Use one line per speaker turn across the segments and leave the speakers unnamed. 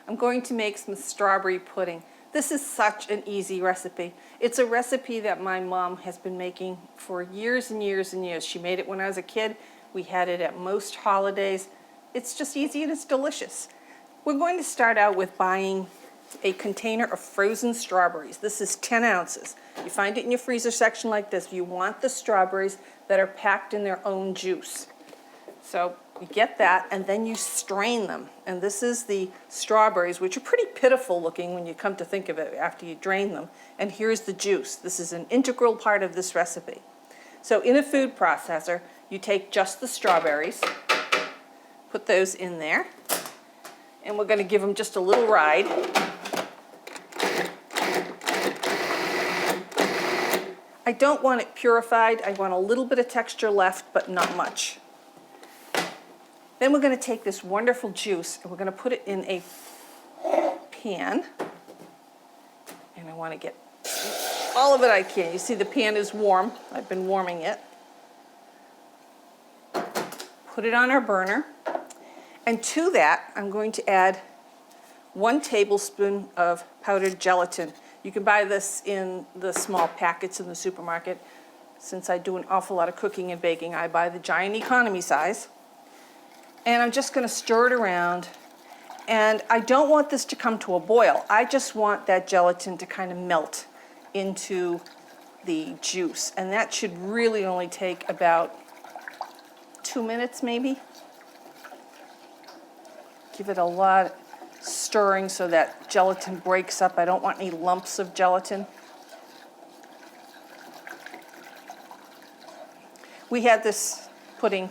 I'm going to make some strawberry pudding. This is such an easy recipe. It's a recipe that my mom has been making for years and years and years. She made it when I was a kid. We had it at most holidays. It's just easy and it's delicious. We're going to start out with buying a container of frozen strawberries. This is 10 ounces. You find it in your freezer section like this. You want the strawberries that are packed in their own juice. So you get that and then you strain them. And this is the strawberries, which are pretty pitiful looking when you come to think of it after you drain them. And here's the juice. This is an integral part of this recipe. So in a food processor, you take just the strawberries, put those in there, and we're going to give them just a little ride. I don't want it purified. I want a little bit of texture left, but not much. Then we're going to take this wonderful juice and we're going to put it in a pan. And I want to get all of it I can. You see the pan is warm. I've been warming it. Put it on our burner. And to that, I'm going to add 1 tablespoon of powdered gelatin. You can buy this in the small packets in the supermarket. Since I do an awful lot of cooking and baking, I buy the giant economy size. And I'm just going to stir it around. And I don't want this to come to a boil. I just want that gelatin to kind of melt into the juice. And that should really only take about 2 minutes maybe. Give it a lot of stirring so that gelatin breaks up. I don't want any lumps of gelatin. We had this pudding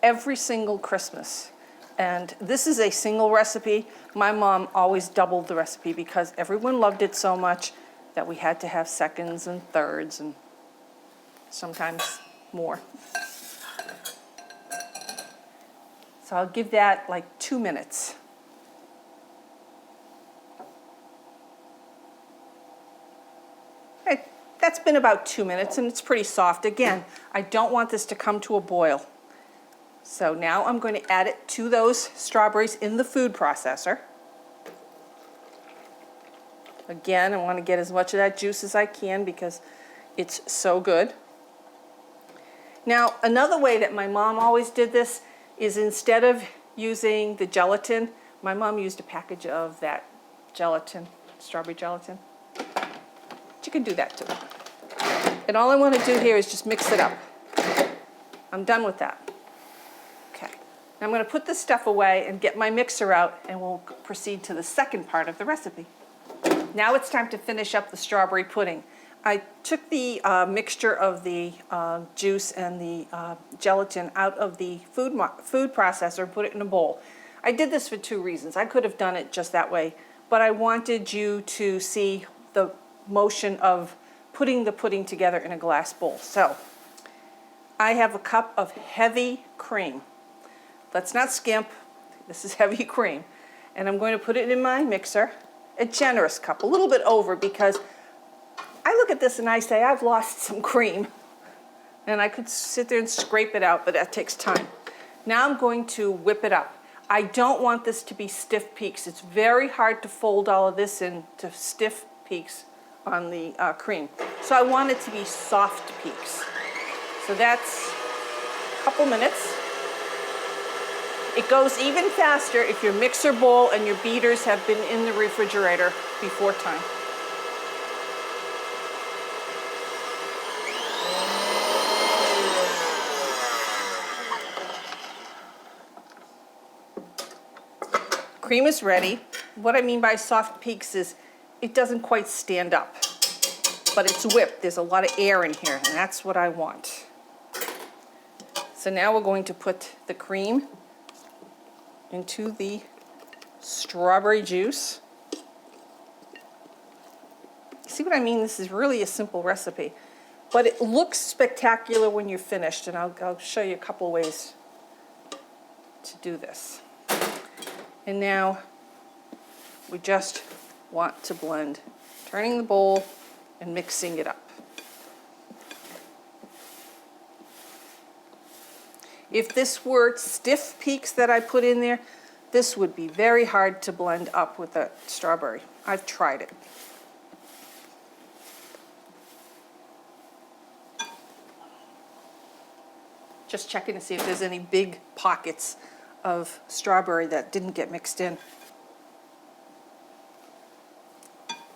every single Christmas. And this is a single recipe. My mom always doubled the recipe because everyone loved it so much that we had to have seconds and thirds and sometimes more. So I'll give that like 2 minutes. Okay, that's been about 2 minutes and it's pretty soft. Again, I don't want this to come to a boil. So now I'm going to add it to those strawberries in the food processor. Again, I want to get as much of that juice as I can because it's so good. Now, another way that my mom always did this is instead of using the gelatin, my mom used a package of that gelatin, strawberry gelatin. But you can do that too. And all I want to do here is just mix it up. I'm done with that. Okay. Now I'm going to put this stuff away and get my mixer out and we'll proceed to the second part of the recipe. Now it's time to finish up the strawberry pudding. I took the mixture of the juice and the gelatin out of the food processor and put it in a bowl. I did this for 2 reasons. I could have done it just that way, but I wanted you to see the motion of putting the pudding together in a glass bowl. So I have a cup of heavy cream. Let's not skimp. This is heavy cream. And I'm going to put it in my mixer, a generous cup, a little bit over because I look at this and I say, I've lost some cream. And I could sit there and scrape it out, but that takes time. Now I'm going to whip it up. I don't want this to be stiff peaks. It's very hard to fold all of this into stiff peaks on the cream. So I want it to be soft peaks. So that's a couple minutes. It goes even faster if your mixer bowl and your beaters have been in the refrigerator before time. Cream is ready. What I mean by soft peaks is it doesn't quite stand up, but it's whipped. There's a lot of air in here, and that's what I want. So now we're going to put the cream into the strawberry juice. See what I mean? This is really a simple recipe, but it looks spectacular when you're finished, and I'll show you a couple ways to do this. And now we just want to blend, turning the bowl and mixing it up. If this were stiff peaks that I put in there, this would be very hard to blend up with the strawberry. I've tried it. Just checking to see if there's any big pockets of strawberry that didn't get mixed in.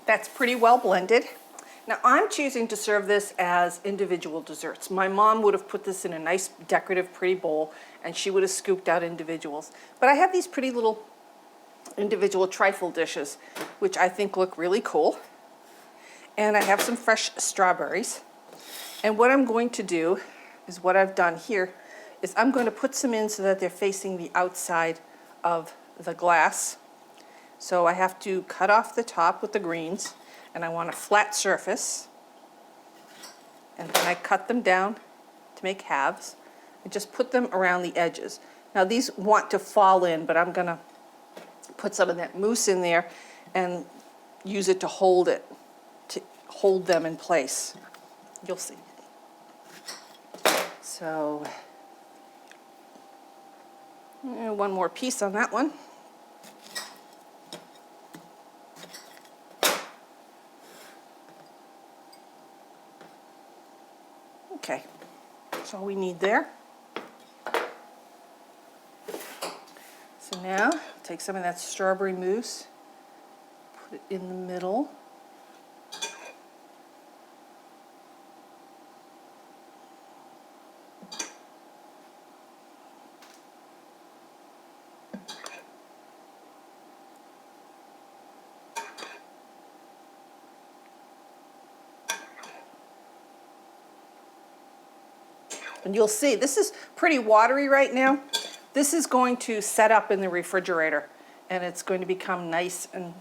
That's pretty well blended. Now I'm choosing to serve this as individual desserts. My mom would have put this in a nice decorative pretty bowl and she would have scooped out individuals. But I have these pretty little individual trifle dishes which I think look really cool. And I have some fresh strawberries. And what I'm going to do is what I've done here is I'm going to put some in so that they're facing the outside of the glass. So I have to cut off the top with the greens, and I want a flat surface. And then I cut them down to make halves and just put them around the edges. Now these want to fall in, but I'm gonna put some of that mousse in there and use it to hold them in place. You'll see. So, one more piece on that one. Okay, that's all we need there. So now, take some of that strawberry mousse, put it in the middle. And you'll see, this is pretty watery right now. This is going to set up in the refrigerator and it's going to become nice and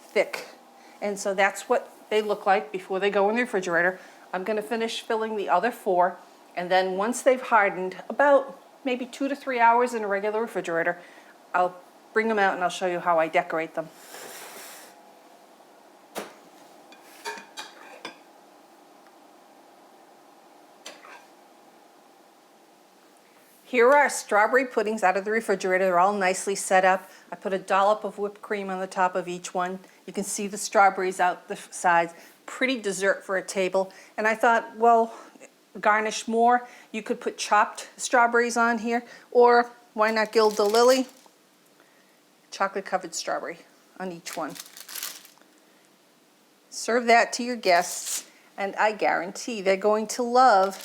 thick. And so that's what they look like before they go in the refrigerator. I'm going to finish filling the other 4, and then once they've hardened, about maybe 2 to 3 hours in a regular refrigerator, I'll bring them out and I'll show you how I decorate them. Here are our strawberry puddings out of the refrigerator. They're all nicely set up. I put a dollop of whipped cream on the top of each one. You can see the strawberries out the sides. Pretty dessert for a table. And I thought, well, garnish more. You could put chopped strawberries on here, or why not gild the lily? Chocolate covered strawberry on each one. Serve that to your guests, and I guarantee they're going to love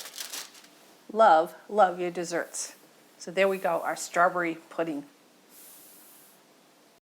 your desserts. So there we go, our strawberry pudding.